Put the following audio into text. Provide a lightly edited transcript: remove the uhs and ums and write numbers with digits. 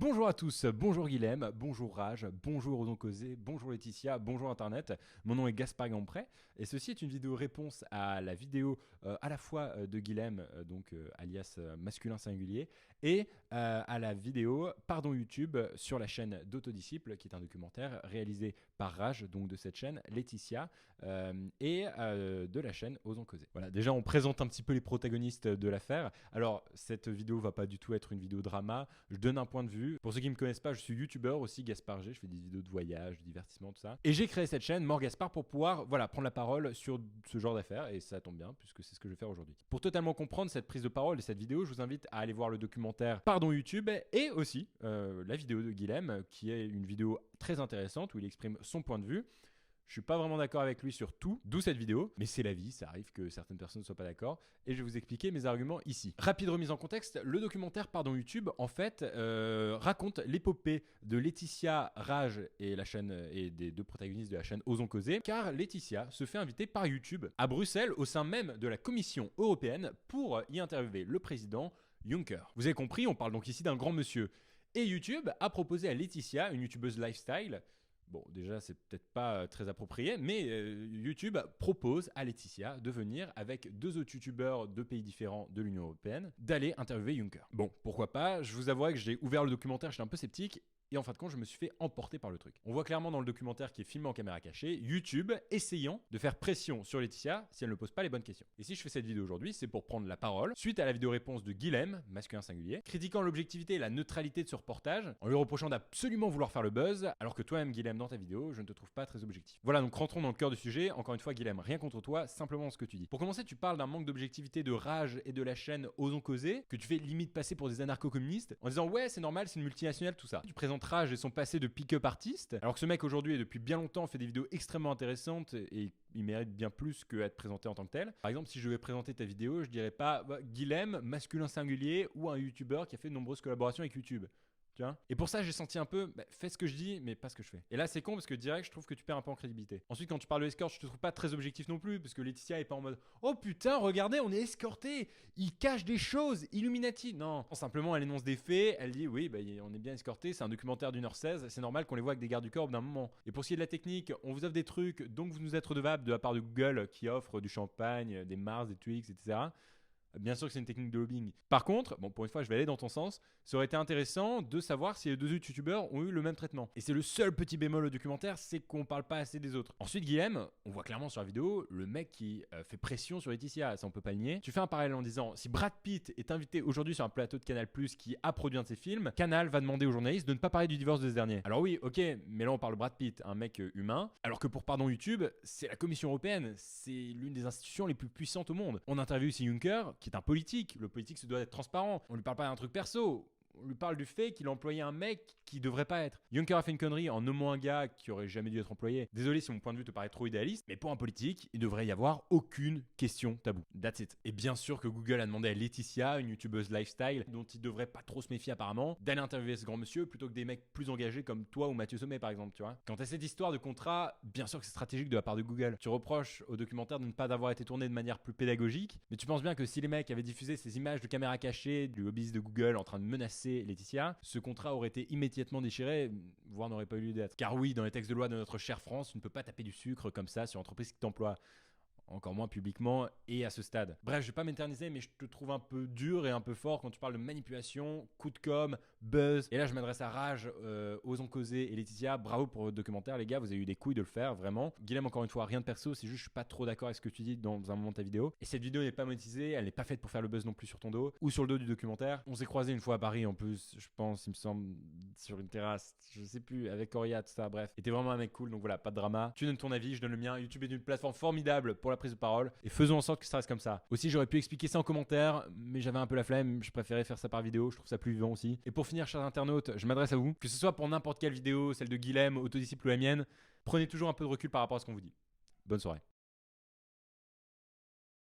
Bonjour à tous, bonjour Guilhem, bonjour Raj, bonjour Odon Causé, bonjour Laetitia, bonjour Internet. Mon nom est Gaspard Gampré et ceci est une vidéo réponse à la vidéo à la fois de Guilhem, alias masculin singulier, et à la vidéo Pardon YouTube sur la chaîne d'Autodisciple, qui est un documentaire réalisé par Raj, donc de cette chaîne, Laetitia, et de la chaîne Odon Causé. Voilà, déjà on présente un petit peu les protagonistes de l'affaire. Alors cette vidéo va pas du tout être une vidéo drama, je donne un point de vue. Pour ceux qui ne me connaissent pas, je suis youtubeur aussi, Gaspard G, je fais des vidéos de voyage, de divertissement, tout ça. Et j'ai créé cette chaîne, More Gaspard, pour pouvoir prendre la parole sur ce genre d'affaires, et ça tombe bien, puisque c'est ce que je vais faire aujourd'hui. Pour totalement comprendre cette prise de parole et cette vidéo, je vous invite à aller voir le documentaire Pardon YouTube, et aussi la vidéo de Guilhem, qui est une vidéo très intéressante, où il exprime son point de vue. Je suis pas vraiment d'accord avec lui sur tout, d'où cette vidéo, mais c'est la vie, ça arrive que certaines personnes ne soient pas d'accord, et je vais vous expliquer mes arguments ici. Rapide remise en contexte, le documentaire Pardon YouTube, en fait, raconte l'épopée de Laetitia, Raj et la chaîne et des deux protagonistes de la chaîne Osons Causer, car Laetitia se fait inviter par YouTube à Bruxelles au sein même de la Commission européenne pour y interviewer le président Juncker. Vous avez compris, on parle donc ici d'un grand monsieur. Et YouTube a proposé à Laetitia, une youtubeuse lifestyle. Bon, déjà, c'est peut-être pas très approprié, mais YouTube propose à Laetitia de venir avec deux autres youtubeurs de pays différents de l'Union européenne, d'aller interviewer Juncker. Bon, pourquoi pas, je vous avouerai que j'ai ouvert le documentaire, j'étais un peu sceptique, et en fin de compte, je me suis fait emporter par le truc. On voit clairement dans le documentaire qui est filmé en caméra cachée, YouTube essayant de faire pression sur Laetitia si elle ne pose pas les bonnes questions. Et si je fais cette vidéo aujourd'hui, c'est pour prendre la parole, suite à la vidéo réponse de Guilhem, masculin singulier, critiquant l'objectivité et la neutralité de ce reportage, en lui reprochant d'absolument vouloir faire le buzz, alors que toi-même, Guilhem, dans ta vidéo, je ne te trouve pas très objectif. Voilà, donc rentrons dans le cœur du sujet. Encore une fois, Guilhem, rien contre toi, simplement ce que tu dis. Pour commencer, tu parles d'un manque d'objectivité de Raj et de la chaîne Osons Causer, que tu fais limite passer pour des anarcho-communistes, en disant ouais, c'est normal, c'est une multinationale, tout ça. Tu présentes Raj et son passé de pick-up artiste, alors que ce mec aujourd'hui et depuis bien longtemps fait des vidéos extrêmement intéressantes et il mérite bien plus qu'être présenté en tant que tel. Par exemple, si je devais présenter ta vidéo, je dirais pas Guilhem, masculin singulier, ou un youtubeur qui a fait de nombreuses collaborations avec YouTube. Tu vois. Et pour ça, j'ai senti un peu, fais ce que je dis, mais pas ce que je fais. Et là, c'est con parce que direct, je trouve que tu perds un peu en crédibilité. Ensuite, quand tu parles de escorte, je te trouve pas très objectif non plus, parce que Laetitia est pas en mode oh putain, regardez, on est escorté, il cache des choses, Illuminati. Non, simplement, elle énonce des faits, elle dit oui, on est bien escorté, c'est un documentaire d'1h16, c'est normal qu'on les voit avec des gardes du corps d'un moment. Et pour ce qui est de la technique, on vous offre des trucs, donc vous nous êtes redevables de la part de Google qui offre du champagne, des Mars, des Twix, etc. Bien sûr que c'est une technique de lobbying. Par contre, bon, pour une fois, je vais aller dans ton sens. Ça aurait été intéressant de savoir si les deux autres youtubeurs ont eu le même traitement. Et c'est le seul petit bémol au documentaire, c'est qu'on parle pas assez des autres. Ensuite, Guilhem, on voit clairement sur la vidéo le mec qui fait pression sur Laetitia, ça on peut pas le nier. Tu fais un parallèle en disant si Brad Pitt est invité aujourd'hui sur un plateau de Canal+ qui a produit un de ses films, Canal va demander aux journalistes de ne pas parler du divorce de ce dernier. Alors oui, ok, mais là on parle de Brad Pitt, un mec humain, alors que pour Pardon YouTube, c'est la Commission européenne, c'est l'une des institutions les plus puissantes au monde. On interviewe aussi Juncker, qui est un politique. Le politique se doit être transparent. On lui parle pas d'un truc perso. On lui parle du fait qu'il a employé un mec qui devrait pas être. Juncker a fait une connerie en nommant un gars qui aurait jamais dû être employé. Désolé si mon point de vue te paraît trop idéaliste, mais pour un politique, il devrait y avoir aucune question tabou. That's it. Et bien sûr que Google a demandé à Laetitia, une youtubeuse lifestyle, dont il devrait pas trop se méfier apparemment, d'aller interviewer ce grand monsieur plutôt que des mecs plus engagés comme toi ou Mathieu Sommet par exemple, tu vois. Quant à cette histoire de contrat, bien sûr que c'est stratégique de la part de Google. Tu reproches au documentaire de ne pas avoir été tourné de manière plus pédagogique, mais tu penses bien que si les mecs avaient diffusé ces images de caméra cachée du lobbyiste de Google en train de menacer Laetitia, ce contrat aurait été immédiatement déchiré, voire n'aurait pas eu lieu d'être. Car oui, dans les textes de loi de notre chère France, tu ne peux pas taper du sucre comme ça sur l'entreprise qui t'emploie. Encore moins publiquement et à ce stade. Bref, je vais pas m'éterniser, mais je te trouve un peu dur et un peu fort quand tu parles de manipulation, coup de com', buzz. Et là, je m'adresse à Raj, Osons Causer et Laetitia. Bravo pour votre documentaire, les gars, vous avez eu des couilles de le faire, vraiment. Guilhem, encore une fois, rien de perso, c'est juste je suis pas trop d'accord avec ce que tu dis dans un moment de ta vidéo. Et cette vidéo n'est pas monétisée, elle n'est pas faite pour faire le buzz non plus sur ton dos ou sur le dos du documentaire. On s'est croisés une fois à Paris en plus, je pense, il me semble, sur une terrasse, je sais plus, avec Coria, tout ça, bref. Et t'es vraiment un mec cool, donc voilà, pas de drama. Tu donnes ton avis, je donne le mien. YouTube est une plateforme formidable pour la prise de parole et faisons en sorte que ça reste comme ça. Aussi, j'aurais pu expliquer ça en commentaire, mais j'avais un peu la flemme, je préférais faire ça par vidéo, je trouve ça plus vivant aussi. Et pour finir, chers internautes, je m'adresse à vous, que ce soit pour n'importe quelle vidéo, celle de Guilhem, Autodisciple ou la mienne, prenez toujours un peu de recul par rapport à ce qu'on vous dit. Bonne soirée.